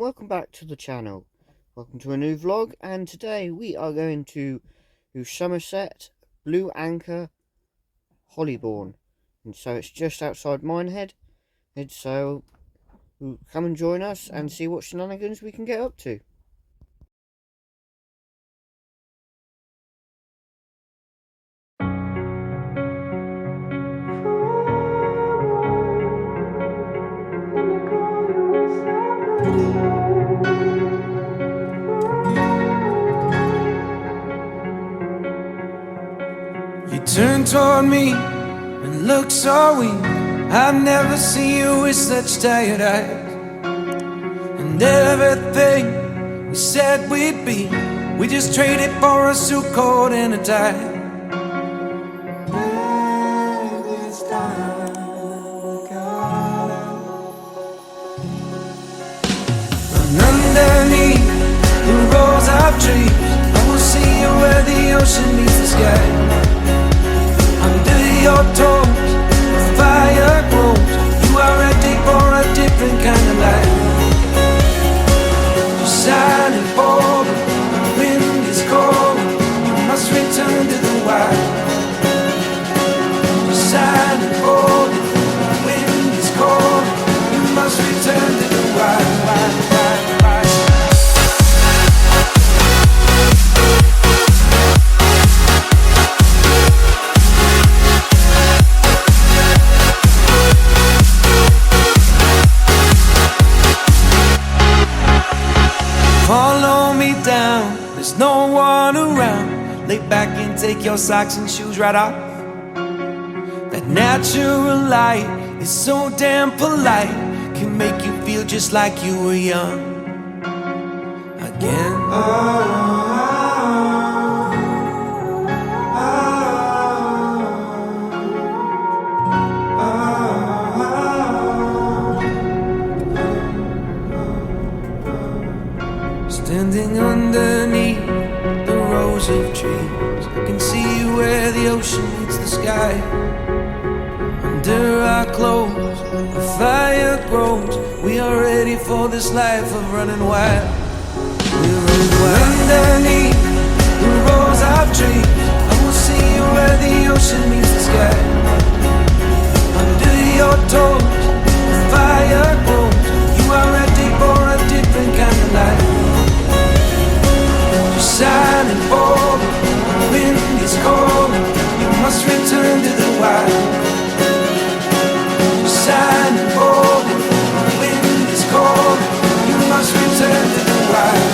welcome back to the channel. Welcome to a new vlog, and today we are going to Somerset, Blue Anchor, Hollybourne. And so it's just outside Minehead, and so come and join us and see what shenanigans we can get up to. You turned toward me and looked so weak. I've never seen you with such tired eyes. And everything we said we'd be, we just traded for a suit coat and a tie. And underneath the rows of trees, I will see you where the ocean meets the sky. Under your toes, the fire grows. You are ready for a different kind of life. You're shining forward, the wind is cold. You must return to the wild. You're shining forward, the wind is cold. You must return to the wild. Follow me down, there's no one around. Lay back and take your socks and shoes right off. That natural light is so damn polite, can make you feel just like you were young again. Standing underneath the rows of trees, I can see where the ocean meets the sky. Under our clothes, the fire grows. We are ready for this life of running wild. We're running wild. Underneath the rows of trees, I will see you where the ocean meets the sky. Under your toes, the fire grows. You are ready for a different kind of life. Shining forward, the wind is cold. You must return to the wild. Shining forward, the wind is cold. You must return to the wild.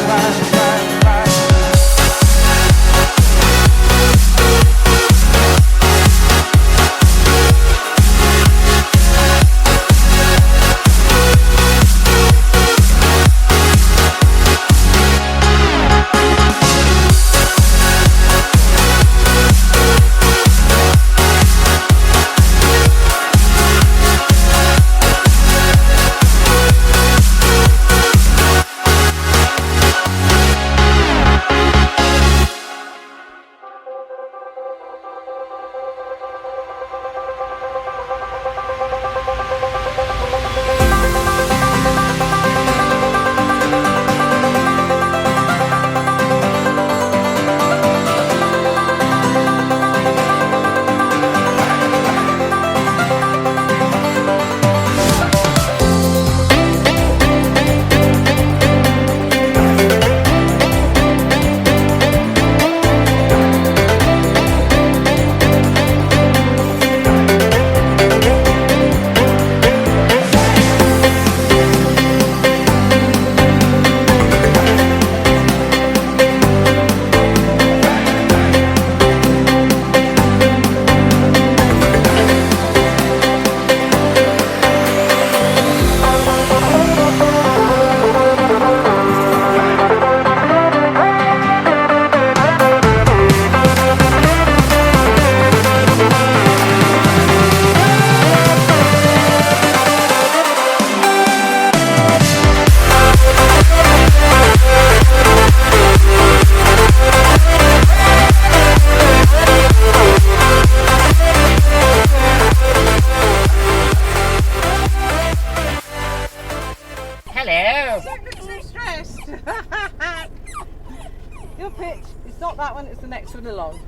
moving along.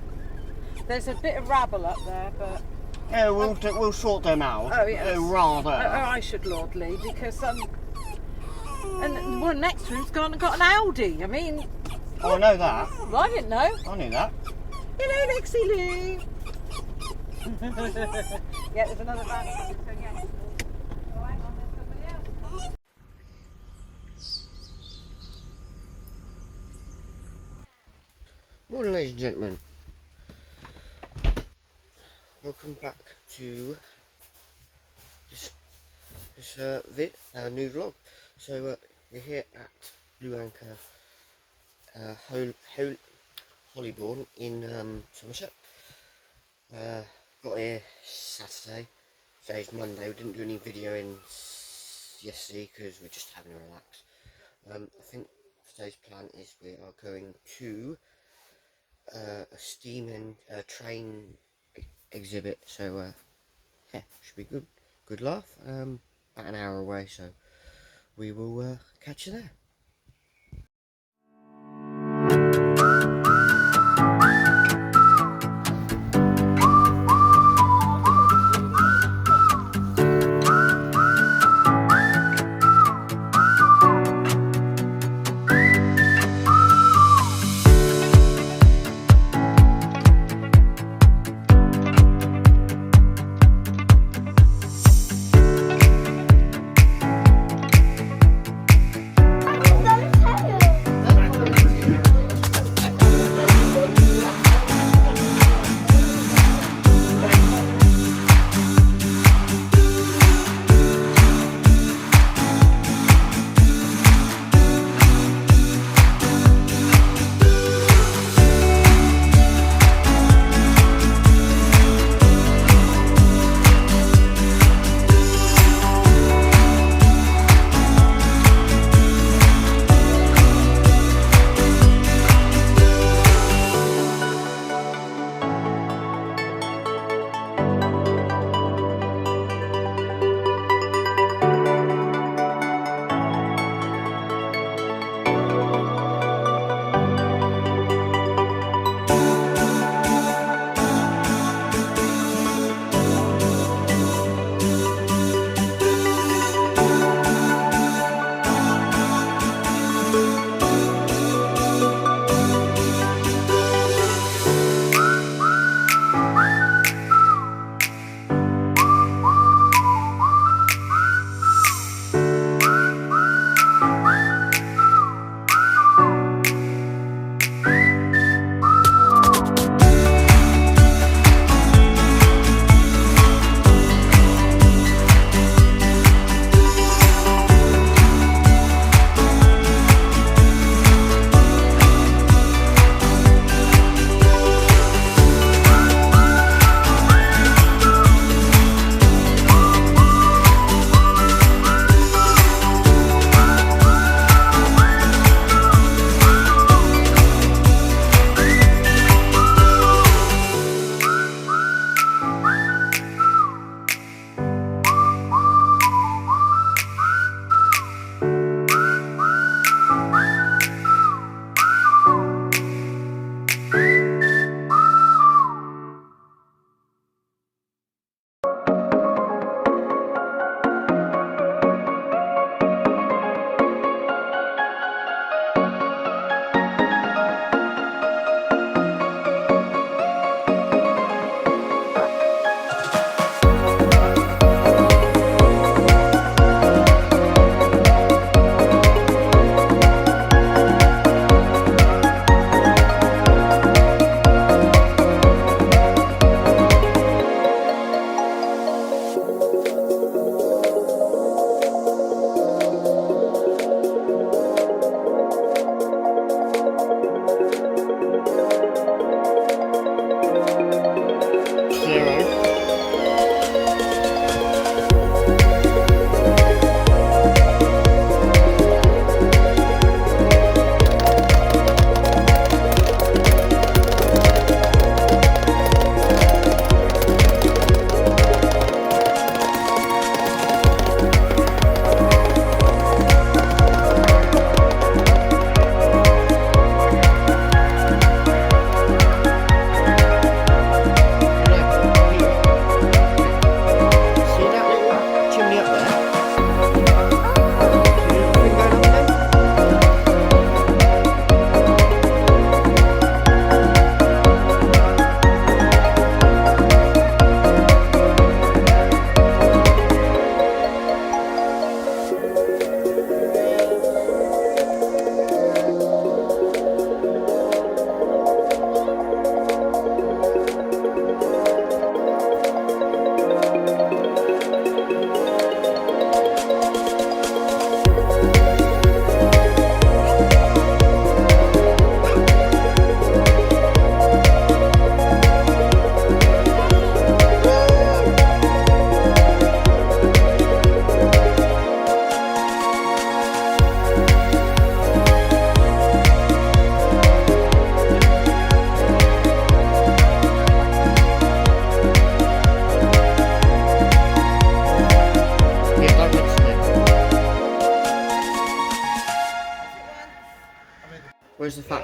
There's a bit of rabble up there, but Yeah, we'll sort them out. Oh, yes. Rather. I should lordly, because and the one next to him's got an Audi. I mean, Oh, I know that. well, I didn't know. I knew that. Hello, Lexi Lou. Yeah, there's another van coming, so yeah. Oh, hang on, there's somebody else. Morning, ladies and gentlemen. Welcome back to this new vlog. So we're here at Blue Anchor Hollyborn in Somerset. Got here Saturday. Today's Monday. We didn't do any videoing yesterday because we're just having a relax. I think today's plan is we are going to a steam and train exhibit. So yeah, should be good laugh. About an hour away, so we will catch you there.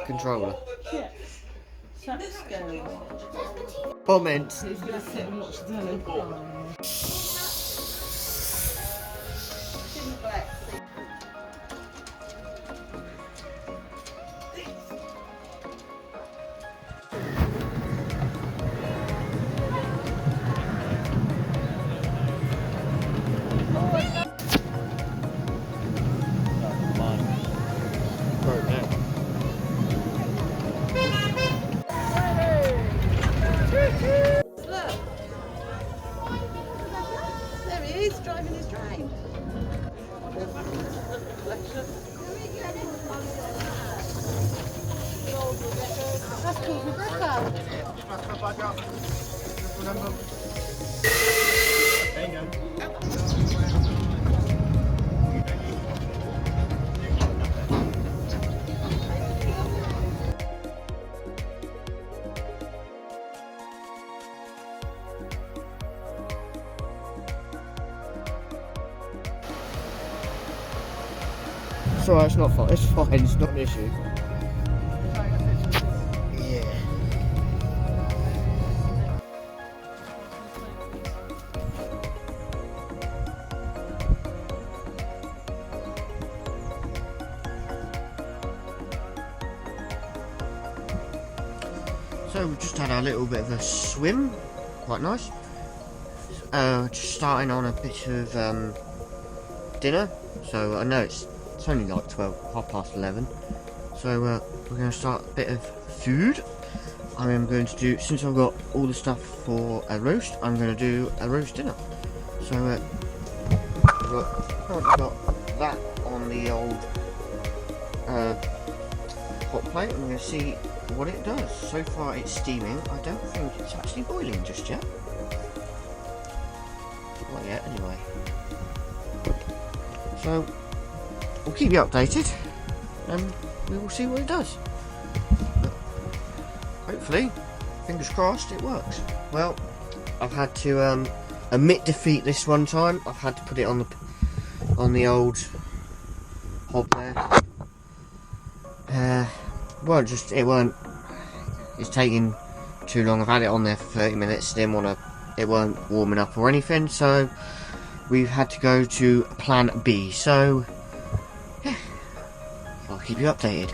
that controller. Yeah. That's scary. Comments. Who's going to sit and watch the telly? There he is, driving his train. That's called Rebecca. It's alright, it's not fine. It's fine, it's not an issue. Yeah. So we just had a little bit of a swim, quite nice. Just starting on a bit of dinner. So I know it's only like 11:30. So we're going to start a bit of food. I am going to do, since I've got all the stuff for a roast, I'm going to do a roast dinner. So I've currently got that on the old hot plate. I'm going to see what it does. So far it's steaming. I don't think it's actually boiling just yet. Not yet anyway. So we'll keep you updated and we will see what it does. But hopefully, fingers crossed, it works. Well, I've had to admit defeat this one time. I've had to put it on the old hob there. It's taking too long. I've had it on there for 30 minutes. It weren't warming up or anything, so we've had to go to plan B. So yeah, I'll keep you updated.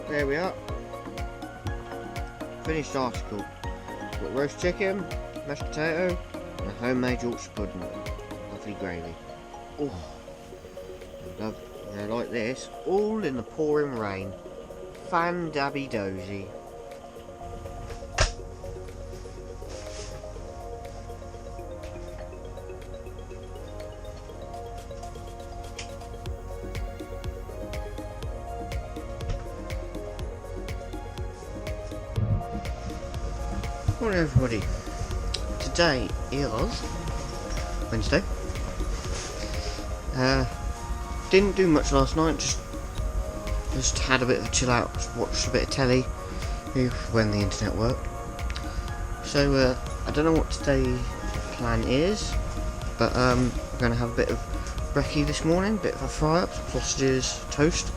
There we are. Finished article. Got roast chicken, mashed potato, and a homemade Yorkshire pudding. Lovely gravy. Oh, love. I like this. All in the pouring rain. Fan-dabby dozy. Morning everybody. Today is Wednesday. Didn't do much last night, just had a bit of a chill out, watched a bit of telly when the internet worked. So I don't know what today's plan is, but we're going to have a bit of brekkie this morning, bit of a fry up, sausages, toast,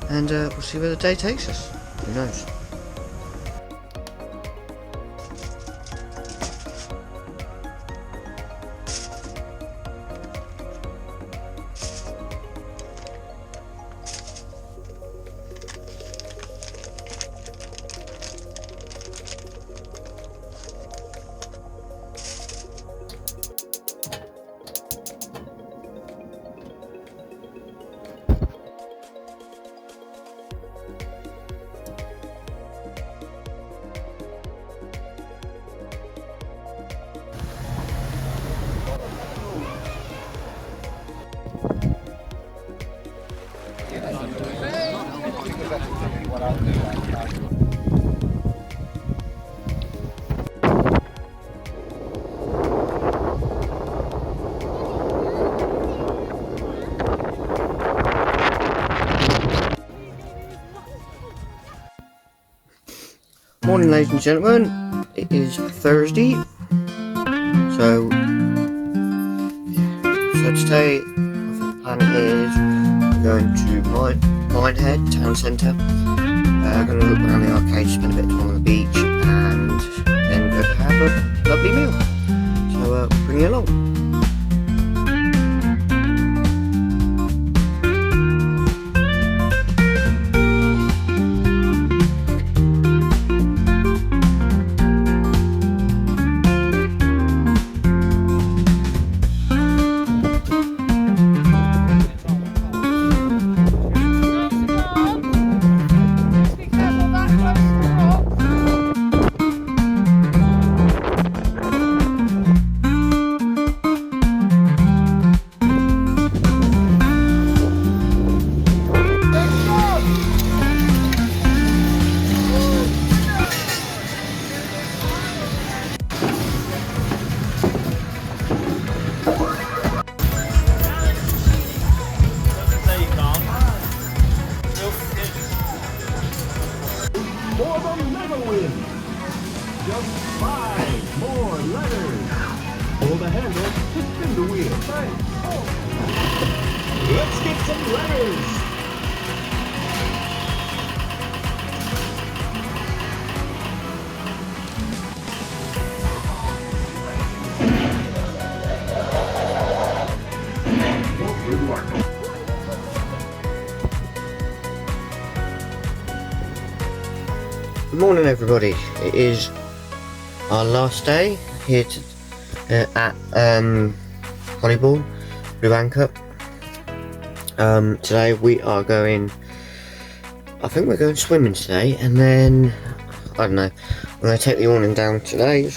and we'll see where the day takes us. Who knows? Morning ladies and gentlemen, it is Thursday, so today I've plan is we're going to Minehead Town Centre. Going to look around the arcade, spend a bit of time on the beach, and then go to have a lovely meal. So bring you along. For the mega win! Just 5 more letters. Pull the handle to spin the wheel. Let's get some letters. Good morning, everybody. It is our last day here at Hollybourne, Blue Anchor. Today we are going, I think we're going swimming today, and then, I don't know, I'm going to take the awning down today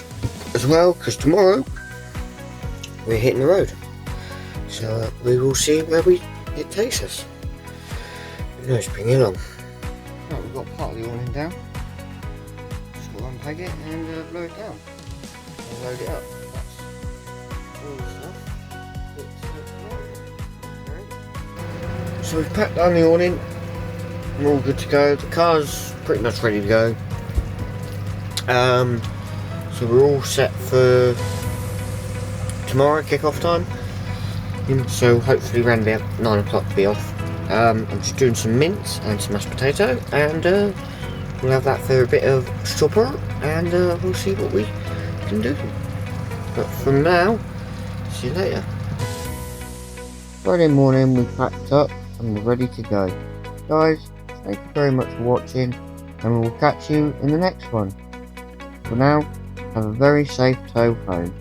as well, because tomorrow we're hitting the road. So we will see where it takes us. Who knows, bring it along. Right, we've got part of the awning down. Unpeg it and blow it down and load it up. That's all the stuff. So we've packed down the awning, we're all good to go. The car's pretty much ready to go. So we're all set for tomorrow kick-off time. So hopefully around about 9 o'clock to be off. I'm just doing some mince and some mashed potato, and we'll have that for a bit of supper, and we'll see what we can do. But from now, see you later. Friday morning, we packed up and we're ready to go. Guys, thank you very much for watching, and we will catch you in the next one. For now, have a very safe tow home.